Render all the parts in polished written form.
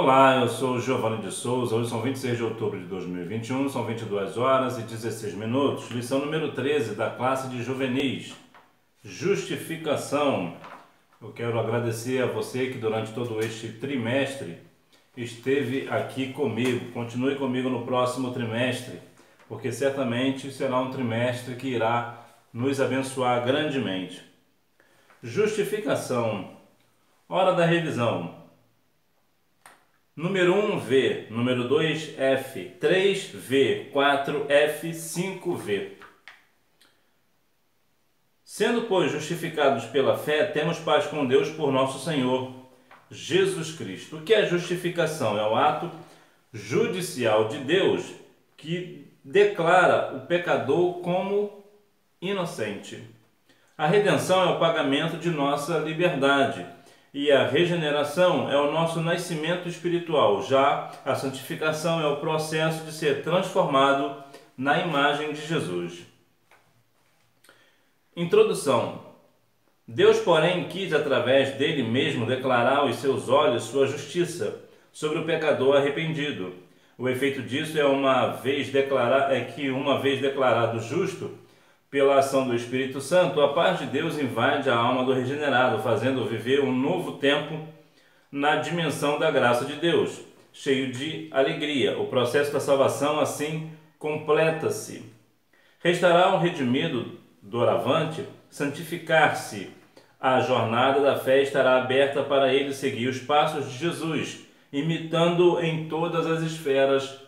Olá, eu sou o Giovanni de Souza. Hoje são 26 de outubro de 2021, são 22 horas e 16 minutos. Lição número 13 da classe de juvenis. Justificação. Eu quero agradecer a você que durante todo este trimestre esteve aqui comigo. Continue comigo no próximo trimestre, porque certamente será um trimestre que irá nos abençoar grandemente. Justificação. Hora da revisão. Número 1, V. Número 2, F. 3, V. 4, F. 5, V. Sendo, pois, justificados pela fé, temos paz com Deus por nosso Senhor Jesus Cristo. O que é justificação? É o ato judicial de Deus que declara o pecador como inocente. A redenção é o pagamento de nossa liberdade. E a regeneração é o nosso nascimento espiritual. Já a santificação é o processo de ser transformado na imagem de Jesus. Introdução. Deus, porém, quis através dele mesmo declarar aos seus olhos sua justiça sobre o pecador arrependido. O efeito disso é que uma vez declarado justo pela ação do Espírito Santo, a paz de Deus invade a alma do regenerado, fazendo viver um novo tempo na dimensão da graça de Deus, cheio de alegria. O processo da salvação assim completa-se. Restará ao redimido doravante santificar-se. A jornada da fé estará aberta para ele seguir os passos de Jesus, imitando em todas as esferas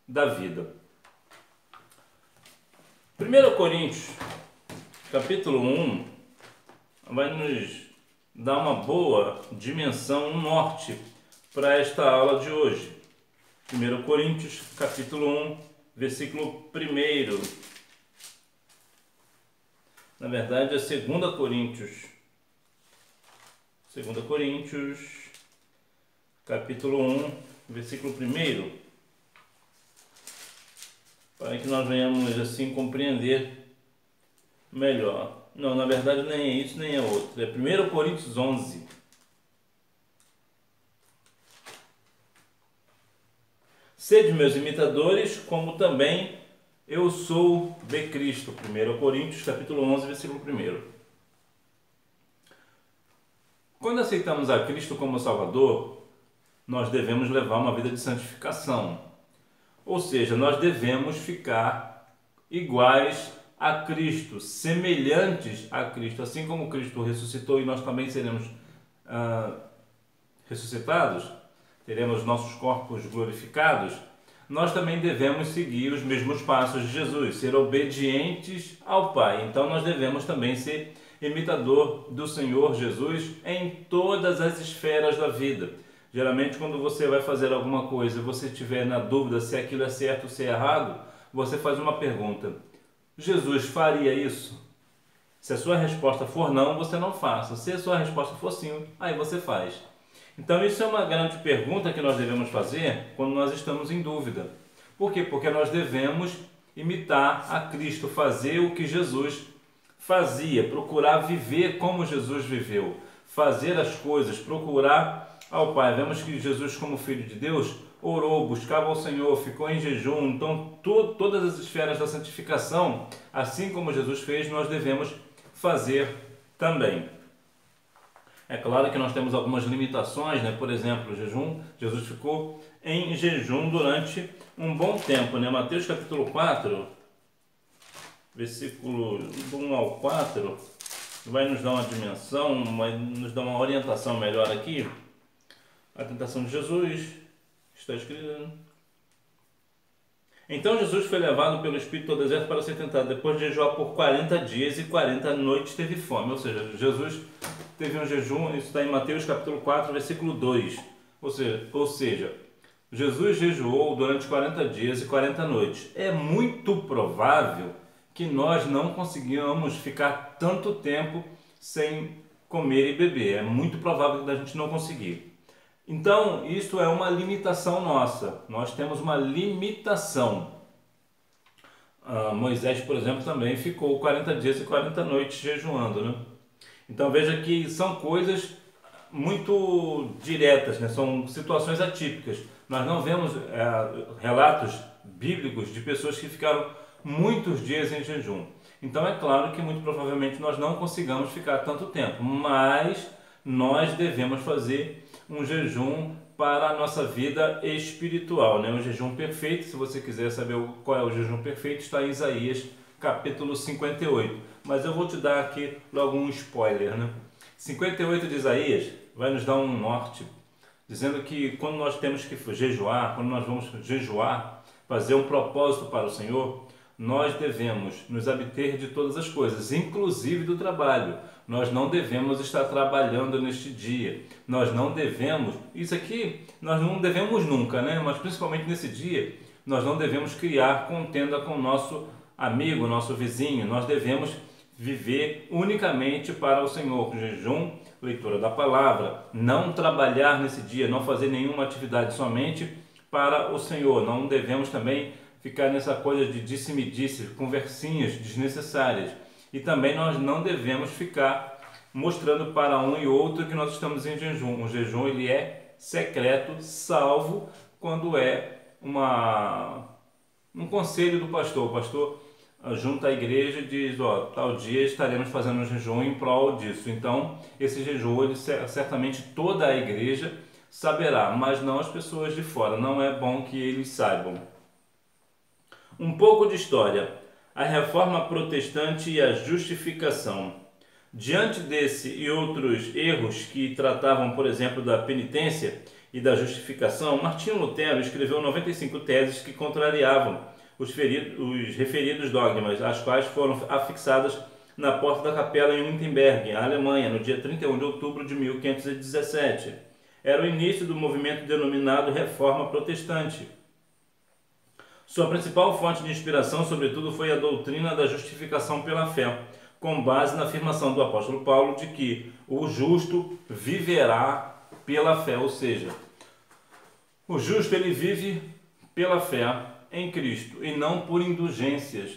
da vida. 1 Coríntios, capítulo 1, vai nos dar uma boa dimensão, um norte para esta aula de hoje. 1 Coríntios, capítulo 1, versículo 1. Na verdade, é 2 Coríntios. 2 Coríntios, capítulo 1, versículo 1. Para que nós venhamos assim compreender melhor. Não, na verdade nem é isso, nem é outro. É 1 Coríntios 11. Sede meus imitadores, como também eu sou de Cristo. 1 Coríntios, capítulo 11, versículo 1. Quando aceitamos a Cristo como Salvador, nós devemos levar uma vida de santificação. Ou seja, nós devemos ficar iguais a Cristo, semelhantes a Cristo. Assim como Cristo ressuscitou e nós também seremos ressuscitados, teremos nossos corpos glorificados, nós também devemos seguir os mesmos passos de Jesus, ser obedientes ao Pai. Então nós devemos também ser imitador do Senhor Jesus em todas as esferas da vida. Geralmente, quando você vai fazer alguma coisa e você estiver na dúvida se aquilo é certo ou se é errado, você faz uma pergunta: Jesus faria isso? Se a sua resposta for não, você não faça. Se a sua resposta for sim, aí você faz. Então, isso é uma grande pergunta que nós devemos fazer quando nós estamos em dúvida. Por quê? Porque nós devemos imitar a Cristo, fazer o que Jesus fazia, procurar viver como Jesus viveu, fazer as coisas, procurar ao Pai. Vemos que Jesus, como Filho de Deus, orou, buscava ao Senhor, ficou em jejum. Então, todas as esferas da santificação, assim como Jesus fez, nós devemos fazer também. É claro que nós temos algumas limitações, né? Por exemplo, o jejum. Jesus ficou em jejum durante um bom tempo, né? Mateus capítulo 4, versículo 1 ao 4, vai nos dar uma dimensão, vai nos dar uma orientação melhor aqui. A tentação de Jesus, está escrito. Então Jesus foi levado pelo Espírito ao deserto para ser tentado. Depois de jejuar por 40 dias e 40 noites teve fome. Ou seja, Jesus teve um jejum, isso está em Mateus capítulo 4, versículo 2. Ou seja, Jesus jejuou durante 40 dias e 40 noites. É muito provável que nós não conseguimos ficar tanto tempo sem comer e beber. É muito provável que a gente não conseguir. Então, isso é uma limitação nossa. Nós temos uma limitação. Moisés, por exemplo, também ficou 40 dias e 40 noites jejuando, né? Então, veja que são coisas muito diretas, né? São situações atípicas. Nós não vemos relatos bíblicos de pessoas que ficaram muitos dias em jejum. Então é claro que muito provavelmente nós não consigamos ficar tanto tempo, mas nós devemos fazer um jejum para a nossa vida espiritual, né? O jejum perfeito, se você quiser saber qual é o jejum perfeito, está em Isaías capítulo 58. Mas eu vou te dar aqui logo um spoiler, né? 58 de Isaías vai nos dar um norte, dizendo que quando nós temos que jejuar, quando nós vamos jejuar, fazer um propósito para o Senhor, nós devemos nos abster de todas as coisas, inclusive do trabalho. Nós não devemos estar trabalhando neste dia. Nós não devemos, isso aqui nós não devemos nunca, né? Mas principalmente nesse dia, nós não devemos criar contenda com o nosso amigo, nosso vizinho. Nós devemos viver unicamente para o Senhor, com jejum, leitura da palavra, não trabalhar nesse dia, não fazer nenhuma atividade, somente para o Senhor. Não devemos também ficar nessa coisa de disse-me-disse, conversinhas desnecessárias. E também nós não devemos ficar mostrando para um e outro que nós estamos em jejum. O jejum ele é secreto, salvo quando é um conselho do pastor. O pastor junta a igreja e diz, ó, tal dia estaremos fazendo um jejum em prol disso. Então, esse jejum, ele, certamente toda a igreja saberá, mas não as pessoas de fora. Não é bom que eles saibam. Um pouco de história. A reforma protestante e a justificação. Diante desse e outros erros que tratavam, por exemplo, da penitência e da justificação, Martinho Lutero escreveu 95 teses que contrariavam os referidos dogmas, as quais foram afixadas na porta da capela em Wittenberg, na Alemanha, no dia 31 de outubro de 1517. Era o início do movimento denominado Reforma Protestante. Sua principal fonte de inspiração, sobretudo, foi a doutrina da justificação pela fé, com base na afirmação do apóstolo Paulo de que o justo viverá pela fé, ou seja, o justo ele vive pela fé em Cristo e não por indulgências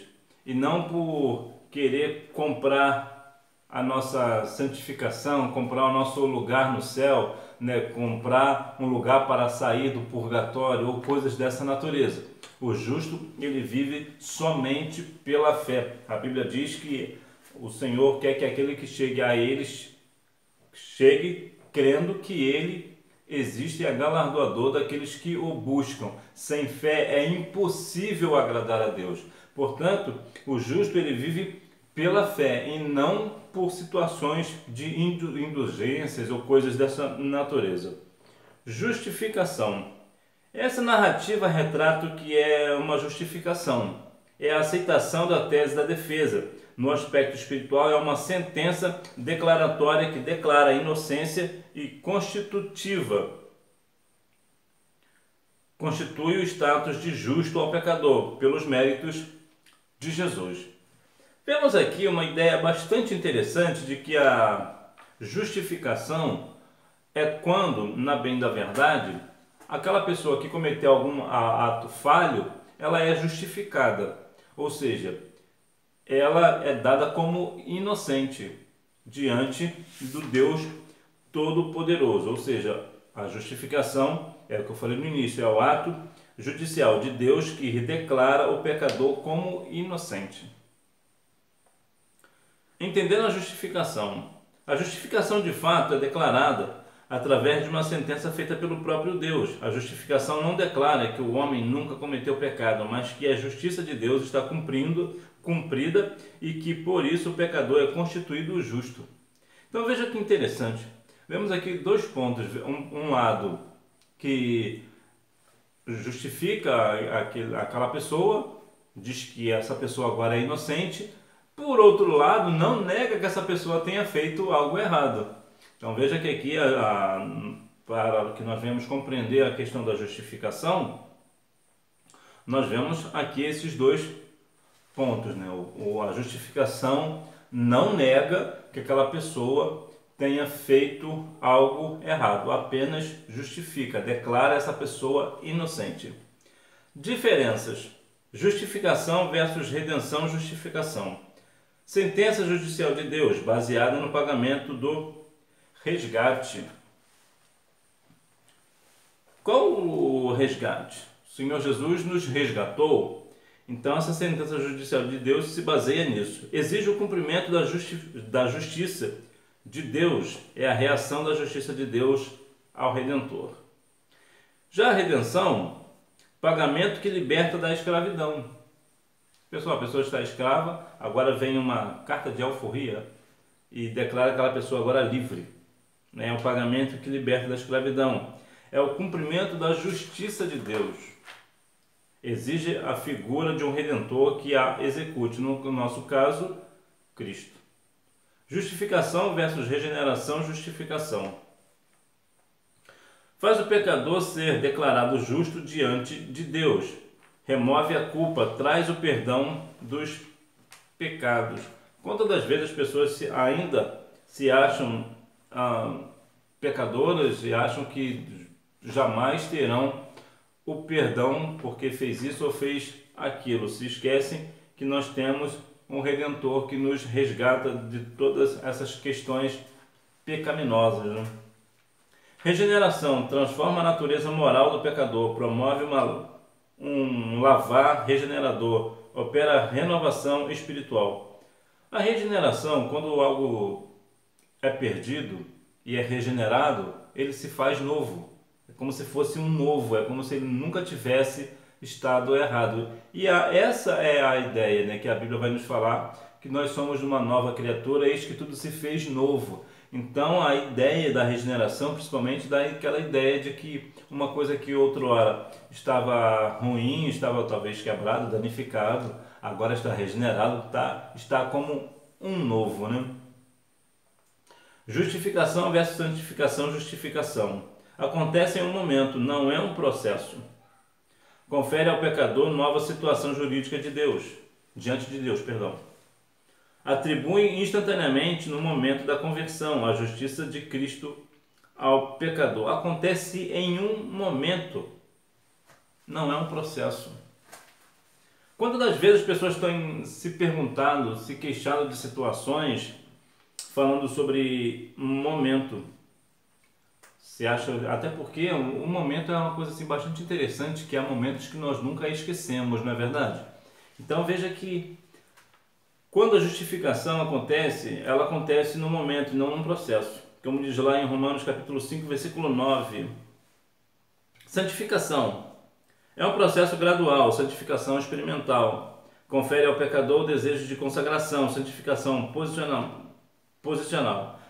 e não por querer comprar a nossa santificação, comprar o nosso lugar no céu, né? Comprar um lugar para sair do purgatório ou coisas dessa natureza. O justo ele vive somente pela fé. A Bíblia diz que o Senhor quer que aquele que chegue a eles chegue crendo que ele existe e é galardoador daqueles que o buscam. Sem fé é impossível agradar a Deus. Portanto, o justo ele vive pela fé e não por situações de indulgências ou coisas dessa natureza. Justificação. Essa narrativa retrata o que é uma justificação. É a aceitação da tese da defesa. No aspecto espiritual, é uma sentença declaratória que declara a inocência e constitutiva. Constitui o status de justo ao pecador, pelos méritos de Jesus. Vemos aqui uma ideia bastante interessante de que a justificação é quando, na bem da verdade, aquela pessoa que cometeu algum ato falho, ela é justificada. Ou seja, ela é dada como inocente diante do Deus Todo-Poderoso. Ou seja, a justificação, é o que eu falei no início, é o ato judicial de Deus que declara o pecador como inocente. Entendendo a justificação de fato é declarada através de uma sentença feita pelo próprio Deus. A justificação não declara que o homem nunca cometeu pecado, mas que a justiça de Deus está cumprida e que por isso o pecador é constituído justo. Então veja que interessante. Vemos aqui dois pontos. Um lado que justifica aquela pessoa, diz que essa pessoa agora é inocente. Por outro lado, não nega que essa pessoa tenha feito algo errado. Então veja que aqui, para que nós venhamos compreender a questão da justificação, nós vemos aqui esses dois pontos, né? A justificação não nega que aquela pessoa tenha feito algo errado, apenas justifica, declara essa pessoa inocente. Diferenças: justificação versus redenção, justificação. Sentença judicial de Deus, baseada no pagamento do resgate. Qual o resgate? O Senhor Jesus nos resgatou. Então essa sentença judicial de Deus se baseia nisso. Exige o cumprimento da justiça de Deus. É a reação da justiça de Deus ao Redentor. Já a redenção, pagamento que liberta da escravidão. Pessoal, a pessoa está escrava, agora vem uma carta de alforria e declara aquela pessoa agora livre. É o pagamento que liberta da escravidão. É o cumprimento da justiça de Deus. Exige a figura de um Redentor que a execute, no nosso caso, Cristo. Justificação versus regeneração, justificação. Faz o pecador ser declarado justo diante de Deus. Remove a culpa, traz o perdão dos pecados. Quantas das vezes as pessoas ainda se acham pecadoras e acham que jamais terão o perdão porque fez isso ou fez aquilo. Se esquecem que nós temos um Redentor que nos resgata de todas essas questões pecaminosas, né? Regeneração transforma a natureza moral do pecador, promove um lavar regenerador, opera renovação espiritual. A regeneração, quando algo é perdido e é regenerado, ele se faz novo. É como se fosse um novo, é como se ele nunca tivesse estado errado. E essa é a ideia, né, que a Bíblia vai nos falar, que nós somos uma nova criatura, eis que tudo se fez novo. Então a ideia da regeneração, principalmente, dá aquela ideia de que uma coisa que outrora estava ruim, estava talvez quebrado, danificado, agora está regenerado, está como um novo, né? Justificação versus santificação, justificação. Acontece em um momento, não é um processo. Confere ao pecador nova situação jurídica de Deus, diante de Deus, perdão. Atribui instantaneamente no momento da conversão a justiça de Cristo ao pecador. Acontece em um momento, não é um processo. Quantas das vezes as pessoas estão se perguntando, se queixando de situações, falando sobre um momento? Você acha, até porque um momento é uma coisa assim, bastante interessante, que há momentos que nós nunca esquecemos, não é verdade? Então veja que quando a justificação acontece, ela acontece no momento e não num processo. Como diz lá em Romanos capítulo 5, versículo 9. Santificação é um processo gradual, santificação experimental. Confere ao pecador o desejo de consagração, santificação posicional.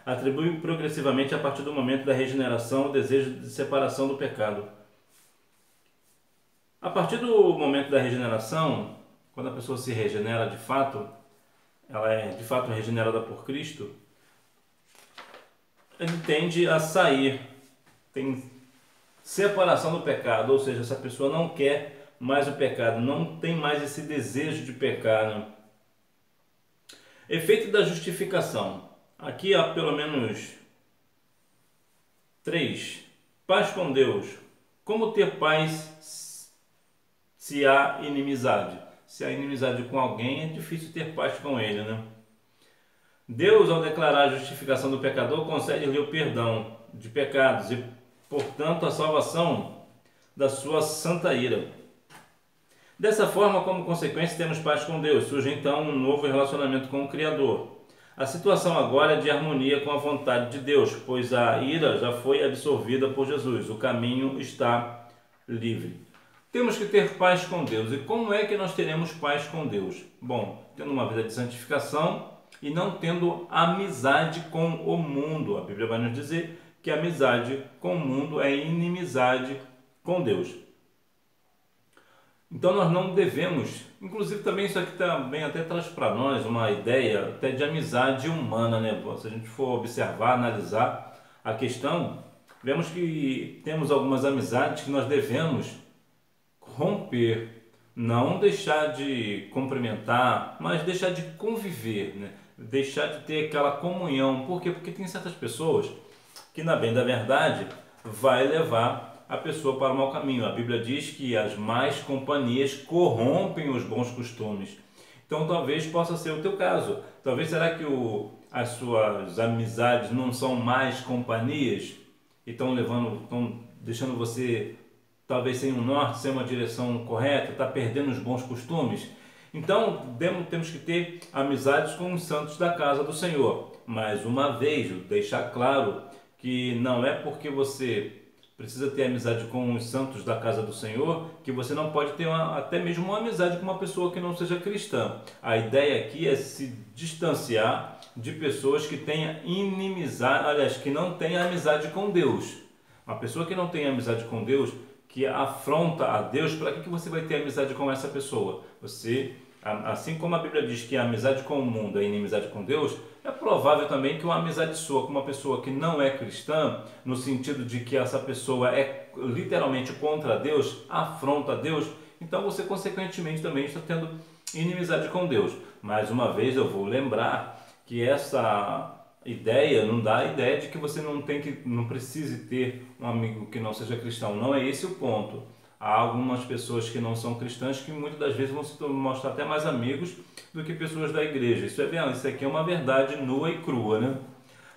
Atribui progressivamente a partir do momento da regeneração o desejo de separação do pecado. A partir do momento da regeneração, quando a pessoa se regenera de fato, ela é de fato regenerada por Cristo, ele tende a sair, tem separação do pecado, ou seja, essa pessoa não quer mais o pecado, não tem mais esse desejo de pecar, né? Efeito da justificação. Aqui há pelo menos 3. Paz com Deus. Como ter paz se há inimizade? Se há inimizade com alguém, é difícil ter paz com ele, né? Deus, ao declarar a justificação do pecador, concede-lhe o perdão de pecados e, portanto, a salvação da sua santa ira. Dessa forma, como consequência, temos paz com Deus. Surge então um novo relacionamento com o Criador. A situação agora é de harmonia com a vontade de Deus, pois a ira já foi absorvida por Jesus. O caminho está livre. Temos que ter paz com Deus. E como é que nós teremos paz com Deus? Bom, tendo uma vida de santificação e não tendo amizade com o mundo. A Bíblia vai nos dizer que amizade com o mundo é inimizade com Deus. Então nós não devemos, inclusive também isso aqui também até traz para nós uma ideia até de amizade humana, né? Se a gente for observar, analisar a questão, vemos que temos algumas amizades que nós devemos romper, não deixar de cumprimentar, mas deixar de conviver, né? Deixar de ter aquela comunhão. Por quê? Porque tem certas pessoas que, na bem da verdade, vai levar a pessoa para o mau caminho. A Bíblia diz que as más companhias corrompem os bons costumes. Então talvez possa ser o teu caso. Talvez será que as suas amizades não são más companhias e estão deixando você talvez sem um norte, sem uma direção correta, está perdendo os bons costumes. Então temos que ter amizades com os santos da casa do Senhor. Mais uma vez, deixar claro que não é porque você precisa ter amizade com os santos da casa do Senhor que você não pode ter até mesmo uma amizade com uma pessoa que não seja cristã. A ideia aqui é se distanciar de pessoas que tenham inimizade, aliás, que não tenham amizade com Deus. Uma pessoa que não tem amizade com Deus, que afronta a Deus, para que você vai ter amizade com essa pessoa? Você, assim como a Bíblia diz que a amizade com o mundo é inimizade com Deus, é provável também que uma amizade sua com uma pessoa que não é cristã, no sentido de que essa pessoa é literalmente contra Deus, afronta a Deus, então você consequentemente também está tendo inimizade com Deus. Mais uma vez eu vou lembrar que essa ideia não dá a ideia de que você não precise ter um amigo que não seja cristão. Não é esse o ponto. Há algumas pessoas que não são cristãs que muitas das vezes vão se mostrar até mais amigos do que pessoas da igreja. Isso aqui é uma verdade nua e crua, né?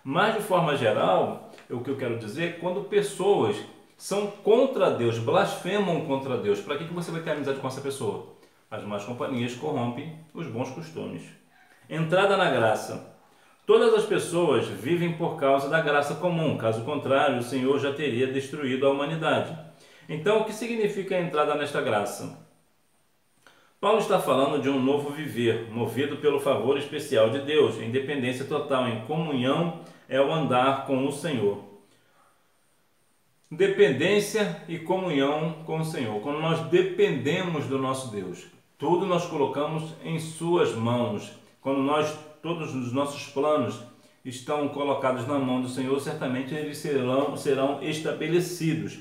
Mas de forma geral, o que eu quero dizer é que quando pessoas são contra Deus, blasfemam contra Deus, para que você vai ter amizade com essa pessoa? As más companhias corrompem os bons costumes. Entrada na graça. Todas as pessoas vivem por causa da graça comum, caso contrário, o Senhor já teria destruído a humanidade. Então, o que significa a entrada nesta graça? Paulo está falando de um novo viver, movido pelo favor especial de Deus, em dependência total, em comunhão é o andar com o Senhor. Dependência e comunhão com o Senhor. Quando nós dependemos do nosso Deus, tudo nós colocamos em suas mãos. Quando todos os nossos planos estão colocados na mão do Senhor, certamente eles serão estabelecidos.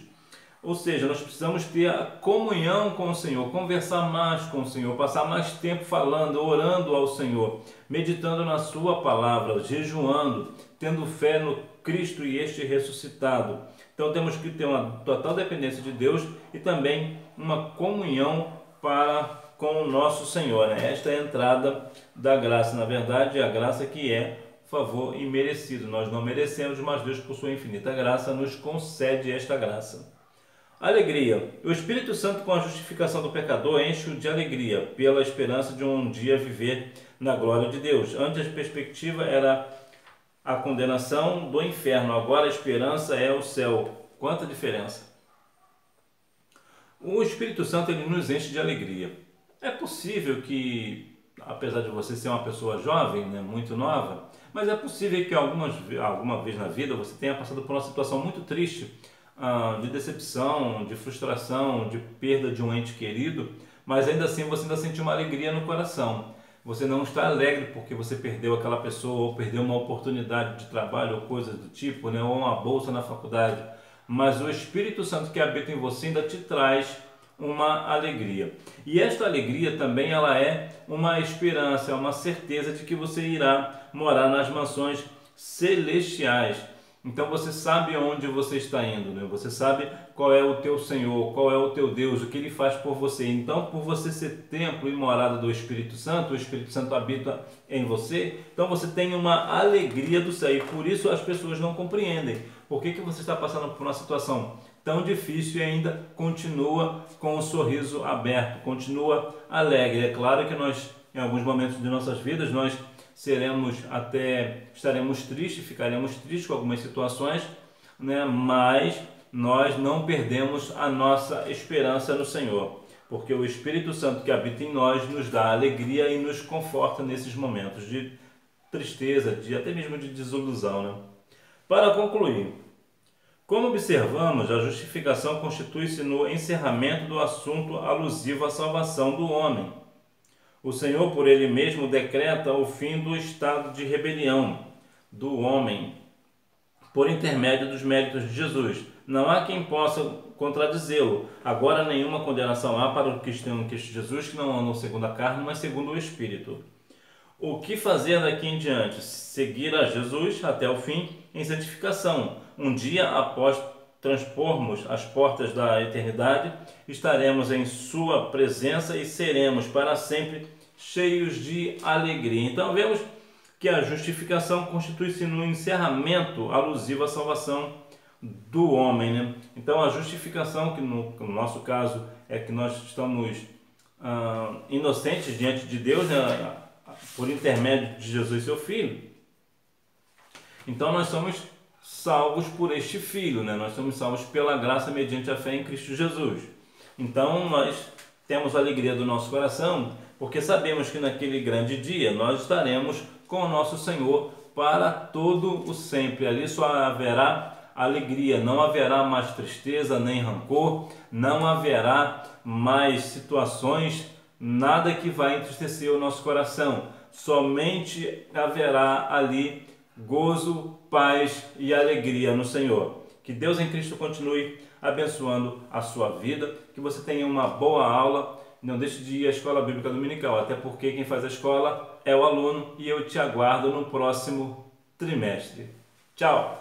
Ou seja, nós precisamos ter a comunhão com o Senhor, conversar mais com o Senhor, passar mais tempo falando, orando ao Senhor, meditando na sua palavra, jejuando, tendo fé no Cristo e este ressuscitado. Então temos que ter uma total dependência de Deus e também uma comunhão com o nosso Senhor, né? Esta é a entrada da graça. Na verdade, a graça que é favor imerecido. Nós não merecemos, mas Deus, por sua infinita graça, nos concede esta graça. Alegria. O Espírito Santo, com a justificação do pecador, enche-o de alegria pela esperança de um dia viver na glória de Deus. Antes a perspectiva era a condenação do inferno, agora a esperança é o céu. Quanta diferença! O Espírito Santo ele nos enche de alegria. É possível que, apesar de você ser uma pessoa jovem, né, muito nova, mas é possível que alguma vez na vida você tenha passado por uma situação muito triste, de decepção, de frustração, de perda de um ente querido, mas ainda assim você ainda sentiu uma alegria no coração. Você não está alegre porque você perdeu aquela pessoa ou perdeu uma oportunidade de trabalho ou coisas do tipo, né, ou uma bolsa na faculdade, mas o Espírito Santo que habita em você ainda te traz uma alegria. E esta alegria também ela é uma esperança, é uma certeza de que você irá morar nas mansões celestiais. Então você sabe aonde você está indo, né? Você sabe qual é o teu Senhor, qual é o teu Deus, o que Ele faz por você. Então, por você ser templo e morada do Espírito Santo, o Espírito Santo habita em você, então você tem uma alegria do céu. E por isso as pessoas não compreendem. Por que você está passando por uma situação tão difícil e ainda continua com o sorriso aberto, continua alegre? É claro que nós, em alguns momentos de nossas vidas, nós estaremos tristes, ficaremos tristes com algumas situações, né? Mas nós não perdemos a nossa esperança no Senhor, porque o Espírito Santo que habita em nós nos dá alegria e nos conforta nesses momentos de tristeza, até mesmo de desilusão, né? Para concluir, como observamos, a justificação constitui-se no encerramento do assunto alusivo à salvação do homem. O Senhor, por Ele mesmo, decreta o fim do estado de rebelião do homem, por intermédio dos méritos de Jesus. Não há quem possa contradizê-lo. Agora nenhuma condenação há para o cristão em Cristo Jesus, que não andam segundo a carne, mas segundo o Espírito. O que fazer daqui em diante? Seguir a Jesus até o fim em santificação. Um dia após transpormos as portas da eternidade, estaremos em sua presença e seremos para sempre cheios de alegria. Então vemos que a justificação constitui-se no encerramento alusivo à salvação do homem, né? Então a justificação, que no nosso caso é que nós estamos inocentes diante de Deus, né? Por intermédio de Jesus, seu Filho. Então nós somos salvos por este Filho, né? Nós somos salvos pela graça mediante a fé em Cristo Jesus. Então nós temos a alegria do nosso coração, porque sabemos que naquele grande dia nós estaremos com o nosso Senhor para todo o sempre. Ali só haverá alegria, não haverá mais tristeza nem rancor, não haverá mais situações, nada que vai entristecer o nosso coração. Somente haverá ali gozo, paz e alegria no Senhor. Que Deus em Cristo continue abençoando a sua vida, que você tenha uma boa aula. Não deixe de ir à Escola Bíblica Dominical, até porque quem faz a escola é o aluno, e eu te aguardo no próximo trimestre. Tchau!